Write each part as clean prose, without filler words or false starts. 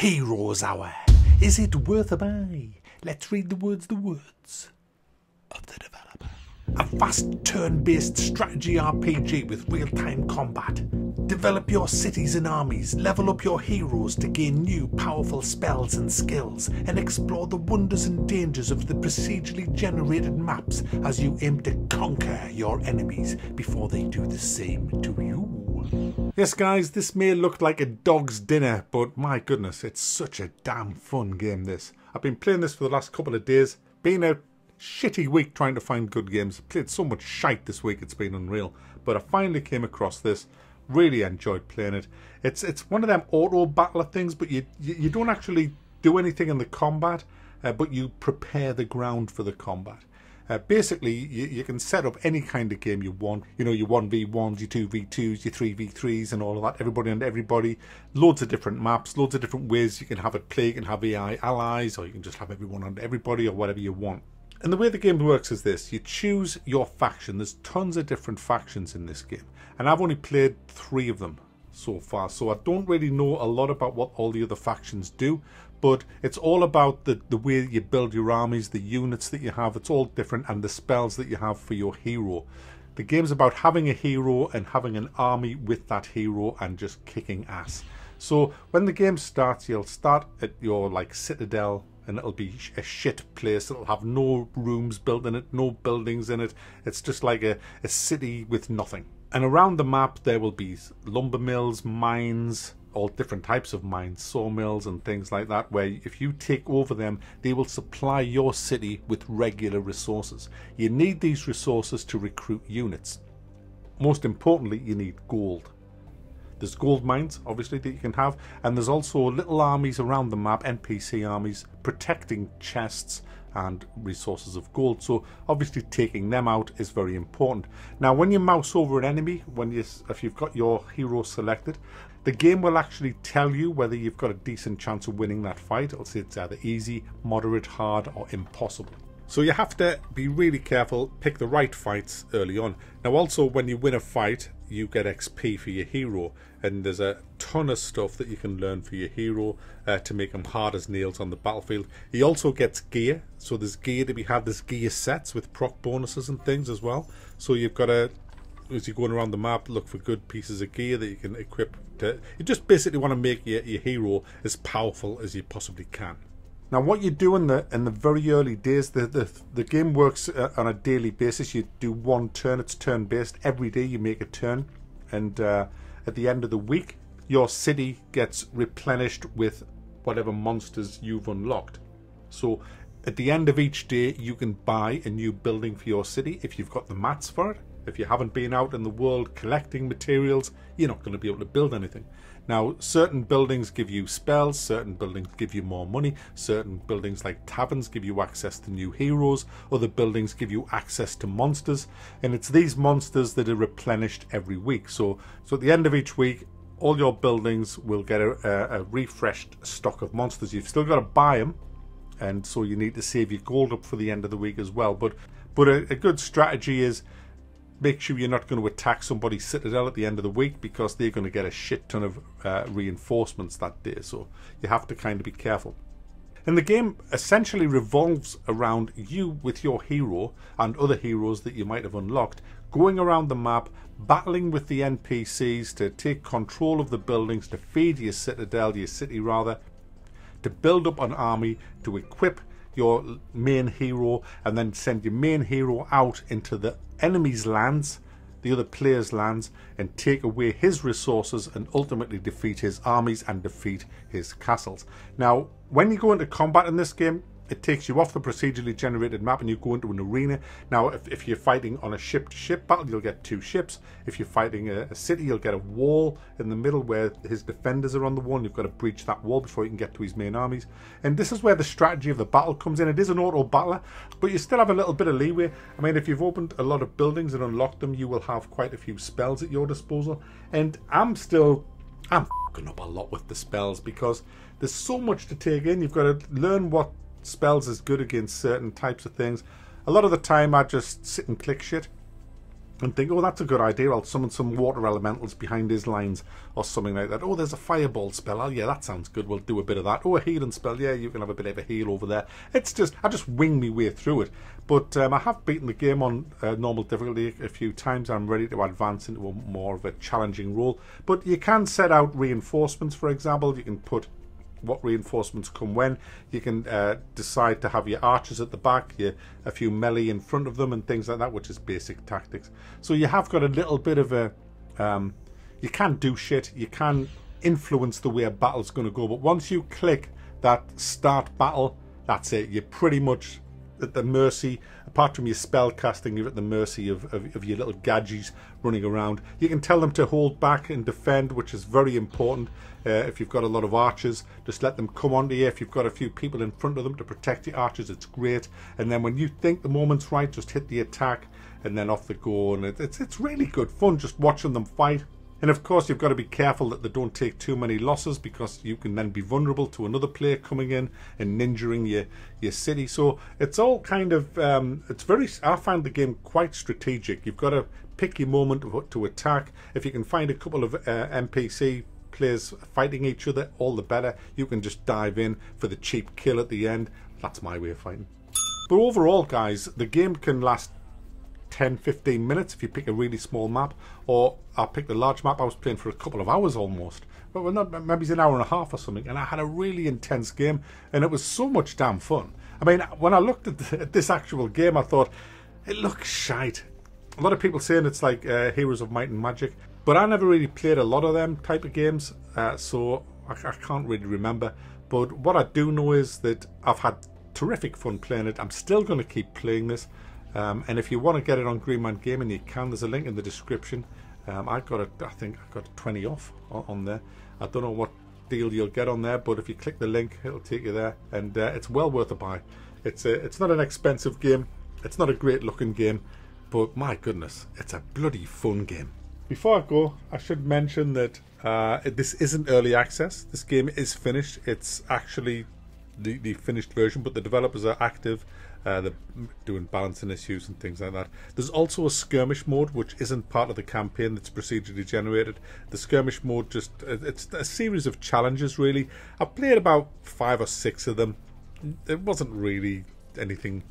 Heroes Hour. Is it worth a buy? Let's read the words of the developer. A fast turn-based strategy RPG with real-time combat. Develop your cities and armies, level up your heroes to gain new powerful spells and skills, and explore the wonders and dangers of the procedurally generated maps as you aim to conquer your enemies before they do the same to you. Yes guys, this may look like a dog's dinner, but my goodness, it's such a damn fun game this. I've been playing this for the last couple of days, been a shitty week trying to find good games. Played so much shite this week, it's been unreal. But I finally came across this, really enjoyed playing it. It's one of them auto battler things, but you don't actually do anything in the combat, but you prepare the ground for the combat. Basically, you can set up any kind of game you want. You know, your 1v1s, your 2v2s, your 3v3s and all of that. Everybody and everybody. Loads of different maps, loads of different ways you can have it play. You can have AI allies, or you can just have everyone and everybody, or whatever you want. And the way the game works is this. You choose your faction. There's tons of different factions in this game. And I've only played 3 of them so far. So I don't really know a lot about what all the other factions do. But it's all about the way you build your armies, the units that you have. It's all different, and the spells that you have for your hero. The game's about having a hero and having an army with that hero and just kicking ass. So when the game starts, you'll start at your citadel, and it'll be a shit place. It'll have no rooms built in it, no buildings in it. It's just like a city with nothing. And around the map there will be lumber mills, mines, all different types of mines, sawmills and things like that, where if you take over them, they will supply your city with regular resources. You need these resources to recruit units. Most importantly, you need gold. There's gold mines, obviously, that you can have, and there's also little armies around the map, NPC armies, protecting chests and resources of gold. So obviously taking them out is very important. Now when you mouse over an enemy, if you've got your hero selected, the game will actually tell you whether you've got a decent chance of winning that fight. It'll say it's either easy, moderate, hard or impossible. So you have to be really careful, pick the right fights early on. Now also when you win a fight, you get XP for your hero, and there's a ton of stuff that you can learn for your hero to make him hard as nails on the battlefield. He also gets gear, so there's gear to be had. There's gear sets with proc bonuses and things as well. So you've got to, as you're going around the map, look for good pieces of gear that you can equip. You just basically want to make your hero as powerful as you possibly can. Now what you do in the very early days, the game works on a daily basis. You do one turn, it's turn based. Every day you make a turn, and at the end of the week your city gets replenished with whatever monsters you've unlocked. So at the end of each day you can buy a new building for your city if you've got the mats for it. If you haven't been out in the world collecting materials, you're not going to be able to build anything. Now, certain buildings give you spells, certain buildings give you more money, certain buildings like taverns give you access to new heroes, other buildings give you access to monsters, and it's these monsters that are replenished every week. So at the end of each week, all your buildings will get a refreshed stock of monsters. You've still got to buy them, and so you need to save your gold up for the end of the week as well. But a good strategy is, make sure you're not going to attack somebody's citadel at the end of the week, because they're going to get a shit ton of reinforcements that day. So you have to kind of be careful. And the game essentially revolves around you with your hero and other heroes that you might have unlocked, going around the map, battling with the NPCs to take control of the buildings, to feed your citadel, your city rather, to build up an army, to equip your main hero, and then send your main hero out into the enemy's lands, the other players' lands, and take away his resources and ultimately defeat his armies and defeat his castles. Now, when you go into combat in this game, it takes you off the procedurally generated map and you go into an arena. Now, if you're fighting on a ship-to-ship battle, you'll get 2 ships. If you're fighting a city, you'll get a wall in the middle where his defenders are on the wall, and you've got to breach that wall before you can get to his main armies. And this is where the strategy of the battle comes in. It is an auto-battler, but you still have a little bit of leeway. I mean, if you've opened a lot of buildings and unlocked them, you will have quite a few spells at your disposal. And I'm f***ing up a lot with the spells, because there's so much to take in. You've got to learn what spells is good against certain types of things. A lot of the time I just sit and click shit, and think, oh, that's a good idea, I'll summon some water elementals behind his lines or something like that. Oh, there's a fireball spell. Oh, yeah, that sounds good. We'll do a bit of that. Oh, a healing spell. Yeah, you can have a bit of a heal over there. It's just, I just wing my way through it. But I have beaten the game on normal difficulty a few times. I'm ready to advance into a more of a challenging role. But you can set out reinforcements, for example. You can put what reinforcements come when. You can decide to have your archers at the back, a few melee in front of them and things like that, which is basic tactics. So you have got a little bit of a you can do shit, you can influence the way a battle's going to go, but once you click that start battle, that's it. You're pretty much at the mercy, apart from your spell casting, you're at the mercy of your little gadgets running around. You can tell them to hold back and defend, which is very important. If you've got a lot of archers, just let them come onto you. If you've got a few people in front of them to protect your archers, it's great. And then when you think the moment's right, just hit the attack and then off they go. And it's really good fun just watching them fight. And of course, you've got to be careful that they don't take too many losses, because you can then be vulnerable to another player coming in and ninjaing your city. So it's all kind of, I find the game quite strategic. You've got to pick your moment to attack. If you can find a couple of NPC players fighting each other, all the better. You can just dive in for the cheap kill at the end. That's my way of fighting. But overall, guys, the game can last 10-15 minutes if you pick a really small map, or I picked a large map. I was playing for a couple of hours almost, but maybe it's an hour and a half or something, and I had a really intense game, and it was so much damn fun. I mean, when I looked at this actual game, I thought it looks shite. A lot of people saying it's like Heroes of Might and Magic, but I never really played a lot of them type of games, so I can't really remember. But what I do know is that I've had terrific fun playing it. I'm still going to keep playing this. And if you want to get it on Green Man Gaming, you can. There's a link in the description. I think I got 20 off on there. I don't know what deal you'll get on there, but if you click the link, it'll take you there, and it's well worth a buy. It's not an expensive game. It's not a great looking game, but my goodness, it's a bloody fun game. Before I go, I should mention that this isn't early access. This game is finished. It's actually the finished version, but the developers are active. They're doing balancing issues and things like that. There's also a skirmish mode, which isn't part of the campaign, that's procedurally generated. The skirmish mode, it's a series of challenges, really. I've played about 5 or 6 of them. It wasn't really anything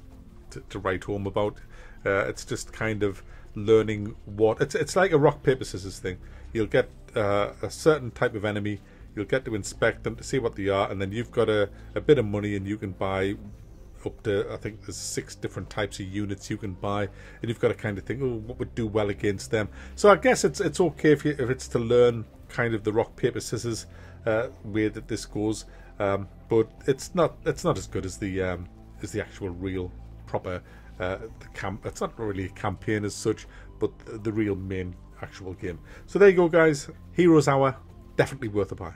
to write home about. It's just kind of learning what... It's like a rock, paper, scissors thing. You'll get a certain type of enemy, you'll get to inspect them to see what they are, and then you've got a bit of money, and you can buy up to, I think there's 6 different types of units you can buy, and you've got to kind of think, oh, what would do well against them. So I guess it's okay if it's to learn kind of the rock, paper, scissors way that this goes, but it's not as good as the actual real proper it's not really a campaign as such, but the real main actual game. So there you go, guys. Heroes Hour, definitely worth a buy.